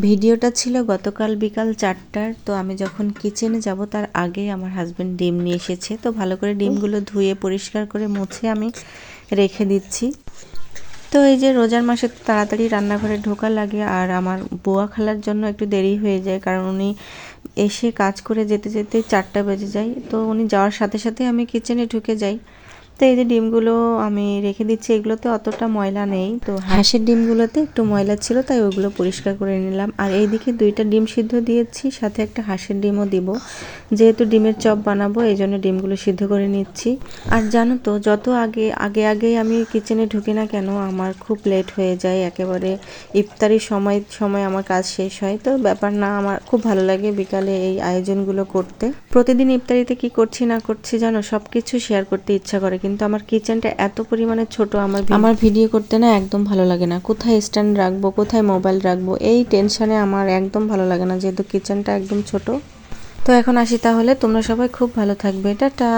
ভিডিওটা ছিল গতকাল বিকাল ৪টার। তো আমি যখন কিচেনে যাব তার আগে আমার হাজবেন্ড ডিম নিয়ে এসেছে। তো ভালো করে ডিমগুলো ধুয়ে পরিষ্কার করে মুছে আমি রেখে দিচ্ছি। তো এই যে রোজার মাসে তো তাড়াতাড়ি রান্নাঘরে ঢোকা লাগে, আর আমার বুয়া খালার জন্য একটু দেরি হয়ে যায়, কারণ উনি এসে কাজ করে যেতে যেতে ৪টা বেজে যায়। তো উনি যাওয়ার সাথে সাথে আমি কিচেনে ঢুকে যাই। তো এই যে ডিমগুলো আমি রেখে দিচ্ছি, এগুলোতে অতটা ময়লা নেই। তো হাঁসের ডিমগুলোতে একটু ময়লা ছিল, তাই ওগুলো পরিষ্কার করে নিলাম। আর এইদিকে 2টা ডিম সিদ্ধ দিয়েছি, সাথে একটা হাঁসের ডিমও দিব। যেহেতু ডিমের চপ বানাবো, এই জন্য ডিমগুলো সিদ্ধ করে নিচ্ছি। আর জানো তো, যত আগেই আমি কিচেনে ঢুকি না কেন, আমার খুব লেট হয়ে যায়। একেবারে ইফতারির সময় আমার কাজ শেষ হয়। তো ব্যাপার না, আমার খুব ভালো লাগে বিকালে এই আয়োজনগুলো করতে। প্রতিদিন ইফতারিতে কি করছি না করছি জানো, সব কিছু শেয়ার করতে ইচ্ছা করে, কিন্তু আমার কিচেনটা এত পরিমাণে ছোট, আমার ভিডিও করতে না একদম ভালো লাগে না। কোথায় স্ট্যান্ড রাখবো, কোথায় মোবাইল রাখবো, এই টেনশনে আমার একদম ভালো লাগে না, যেহেতু কিচেনটা একদম ছোট। তো এখন আসি তাহলে, তোমরা সবাই খুব ভালো থাকবে, টাটা।